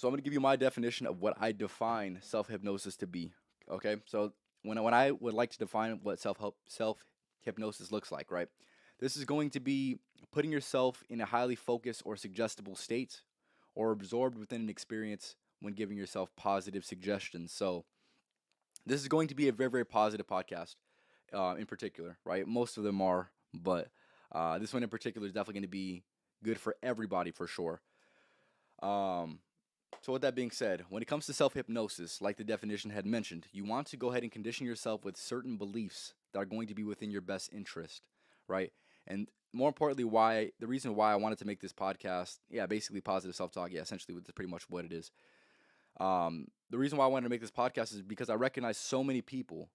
So I'm going to give you my definition of what I define self-hypnosis to be. Okay? So when I would like to define what self-hypnosis looks like, right? This is going to be putting yourself in a highly focused or suggestible state or absorbed within an experience when giving yourself positive suggestions. So this is going to be a very, very positive podcast in particular, right? Most of them are, but this one in particular is definitely going to be good for everybody for sure. Um, so with that being said, when it comes to self-hypnosis, like the definition had mentioned, you want to go ahead and condition yourself with certain beliefs that are going to be within your best interest, right? And more importantly, why the reason why I wanted to make this podcast, yeah, basically positive self-talk, yeah, essentially that's pretty much what it is. The reason why I wanted to make this podcast is because I recognize so many people,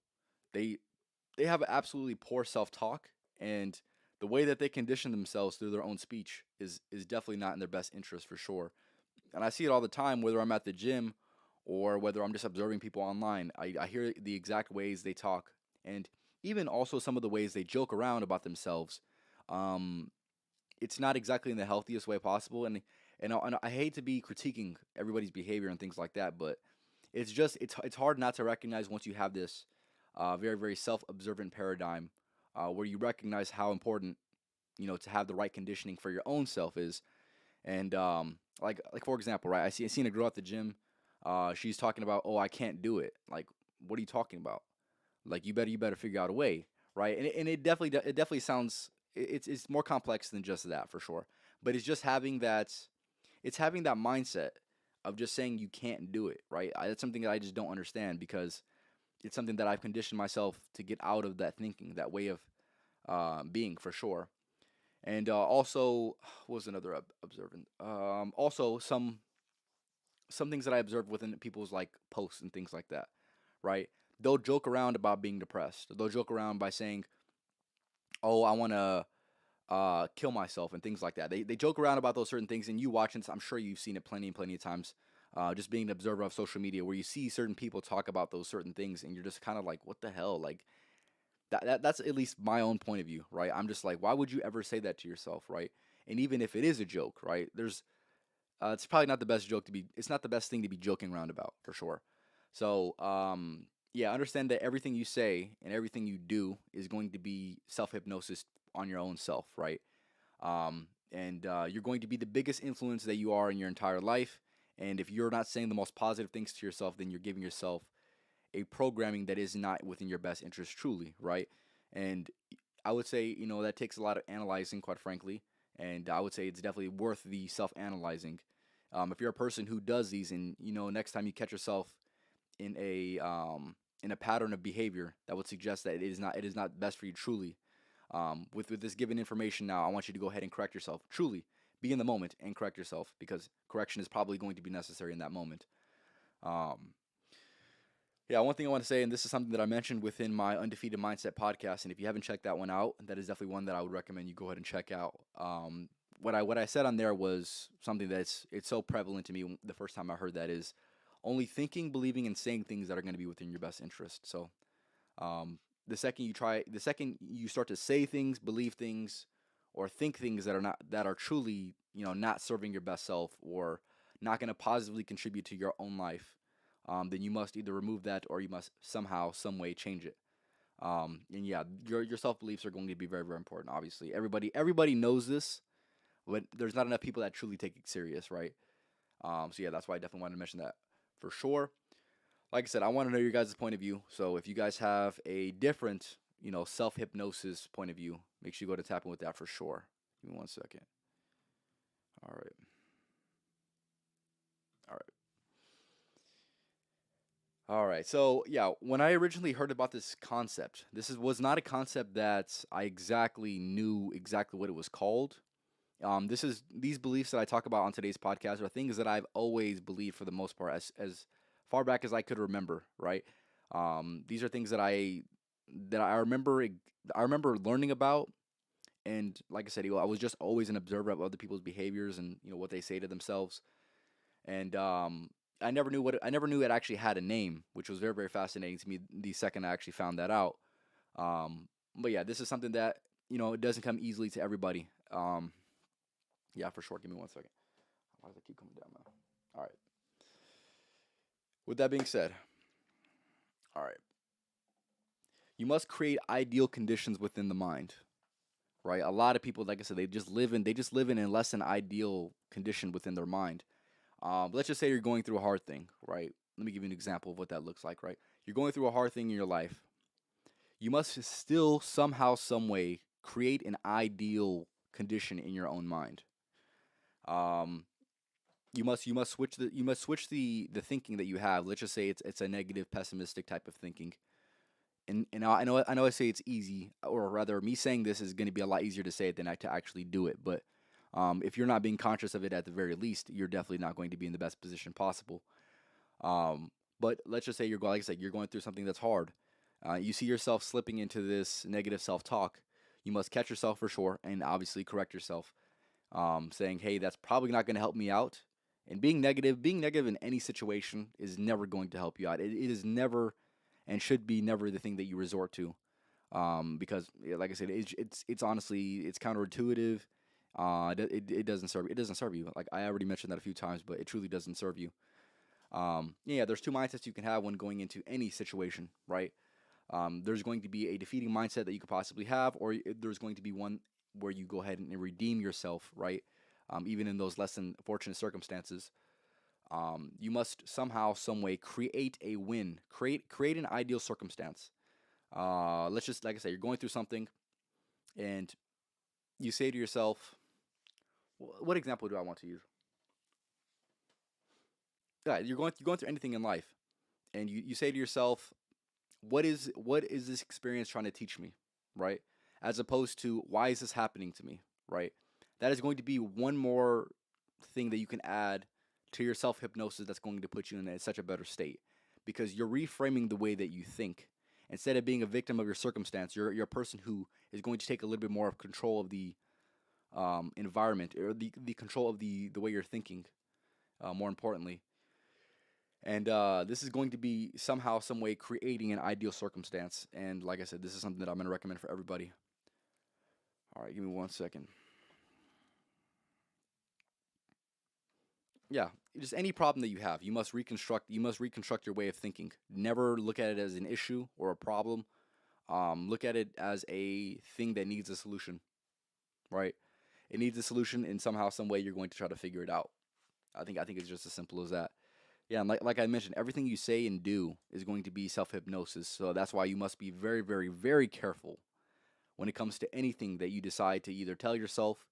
they they have absolutely poor self-talk, and the way that they condition themselves through their own speech is definitely not in their best interest for sure. And I see it all the time, whether I'm at the gym or whether I'm just observing people online. I hear the exact ways they talk, and even also some of the ways they joke around about themselves. Um, it's not exactly in the healthiest way possible, and I hate to be critiquing everybody's behavior and things like that, but it's hard not to recognize once you have this very very self-observant paradigm where you recognize how important to have the right conditioning for your own self is. And like for example, right? I seen a girl at the gym. She's talking about, oh, I can't do it. Like, what are you talking about? Like, you better figure out a way, right? And it definitely sounds it's more complex than just that for sure. But it's having that mindset of just saying you can't do it, right? That's something that I just don't understand because it's something that I've conditioned myself to get out of that thinking, that way of being for sure. And also, what was another observant? Also, some things that I observed within people's like posts and things like that, right? They'll joke around about being depressed. They'll joke around by saying, "Oh, I want to kill myself" and things like that. They joke around about those certain things, and you watch, and I'm sure you've seen it plenty and plenty of times. Just being an observer of social media, where you see certain people talk about those certain things, and you're just kind of like, "What the hell?" Like that's at least my own point of view, right? I'm just like, why would you ever say that to yourself, right? And even if it is a joke, right? It's probably not the best joke to be. It's not the best thing to be joking around about for sure. So, yeah, understand that everything you say and everything you do is going to be self hypnosis on your own self, right? And you're going to be the biggest influence that you are in your entire life. And if you're not saying the most positive things to yourself, then you're giving yourself a programming that is not within your best interest truly, right? And I would say, that takes a lot of analyzing, quite frankly. And I would say it's definitely worth the self analyzing. If you're a person who does these, and next time you catch yourself in a pattern of behavior that would suggest that it is not best for you truly. With this given information now, I want you to go ahead and correct yourself. Truly, be in the moment and correct yourself because correction is probably going to be necessary in that moment. Um, yeah, one thing I want to say, and this is something that I mentioned within my Undefeated Mindset podcast, and if you haven't checked that one out, that is definitely one that I would recommend you go ahead and check out. What I said on there was something it's so prevalent to me. The first time I heard that is only thinking, believing, and saying things that are going to be within your best interest. So, the second you start to say things, believe things, or think things that are truly not serving your best self or not going to positively contribute to your own life, then you must either remove that or you must somehow, some way change it. And yeah, your self beliefs are going to be very, very important. Obviously, everybody knows this, but there's not enough people that truly take it serious, right? So yeah, that's why I definitely wanted to mention that for sure. Like I said, I want to know your guys' point of view. So if you guys have a different, self hypnosis point of view, make sure you go to tapping with that for sure. Give me one second. All right. All right. All right. So yeah, when I originally heard about this concept, was not a concept that I exactly knew exactly what it was called. These beliefs that I talk about on today's podcast are things that I've always believed for the most part, as far back as I could remember. Right. These are things that I remember learning about, and like I said, I was just always an observer of other people's behaviors and what they say to themselves. And I never knew it actually had a name, which was very very fascinating to me. The second I actually found that out. But yeah, this is something that it doesn't come easily to everybody. Yeah, for sure. Give me one second. Why does it keep coming down now? All right. With that being said, all right, you must create ideal conditions within the mind, right? A lot of people, like I said, they just live in a less than ideal condition within their mind. Let's just say you're going through a hard thing, right? Let me give you an example of what that looks like, right? You're going through a hard thing in your life. You must still somehow, some way, create an ideal condition in your own mind. Um, you must switch the thinking that you have. Let's just say it's a negative, pessimistic type of thinking. And I know I say it's easy, or rather, me saying this is going to be a lot easier to say it than to actually do it. But if you're not being conscious of it at the very least, you're definitely not going to be in the best position possible. Um, but let's just say like I said, you're going through something that's hard. You see yourself slipping into this negative self-talk. You must catch yourself for sure, and obviously correct yourself, saying, "Hey, that's probably not going to help me out." And being negative in any situation is never going to help you out. It is never and should be never the thing that you resort to, because yeah, like I said, it's honestly it's counterintuitive. It doesn't serve you. Like I already mentioned that a few times, but it truly doesn't serve you. Yeah, there's two mindsets you can have when going into any situation, right? There's going to be a defeating mindset that you could possibly have, or there's going to be one where you go ahead and redeem yourself, right? Even in those less than fortunate circumstances, you must somehow, some way, create a win, create an ideal circumstance. Let's just like I said, you're going through something, and you say to yourself, "What example do I want to use?" Yeah, you're going through anything in life, and you say to yourself, what is this experience trying to teach me, right? As opposed to why is this happening to me, right? That is going to be one more thing that you can add to your self hypnosis that's going to put you in such a better state, because you're reframing the way that you think. Instead of being a victim of your circumstance, you're a person who is going to take a little bit more of control of the environment, or the control of the way you're thinking, more importantly. And this is going to be somehow, some way, creating an ideal circumstance. And like I said, this is something that I'm going to recommend for everybody. All right, give me 1 second. Yeah, just any problem that you have, you must reconstruct. You must reconstruct your way of thinking. Never look at it as an issue or a problem. Look at it as a thing that needs a solution. Right? It needs a solution, and somehow, some way, you're going to try to figure it out. I think it's just as simple as that. Yeah, and like I mentioned, everything you say and do is going to be self hypnosis. So that's why you must be very, very, very careful when it comes to anything that you decide to either tell yourself,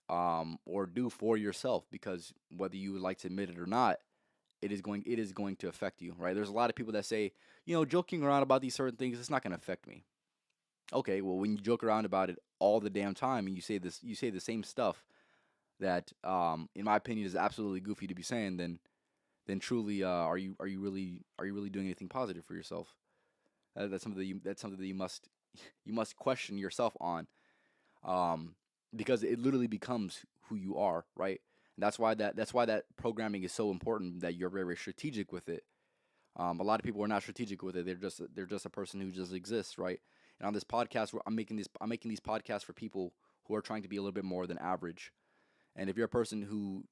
or do for yourself, because whether you would like to admit it or not, it is going to affect you, right? There's a lot of people that say, joking around about these certain things, it's not going to affect me. Okay, well, when you joke around about it all the damn time and you say the same stuff that, in my opinion, is absolutely goofy to be saying, then truly, are you really doing anything positive for yourself? That's something that you must question yourself on, um, because it literally becomes who you are, right? And that's why that programming is so important, that you're very, very strategic with it. A lot of people are not strategic with it. They're just a person who just exists, right? And on this podcast, I'm making these podcasts for people who are trying to be a little bit more than average. And if you're a person who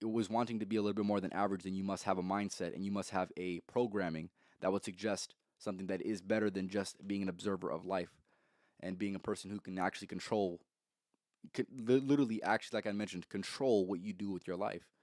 was wanting to be a little bit more than average, then you must have a mindset and you must have a programming that would suggest something that is better than just being an observer of life, and being a person who can actually control, literally, actually, like I mentioned, control what you do with your life.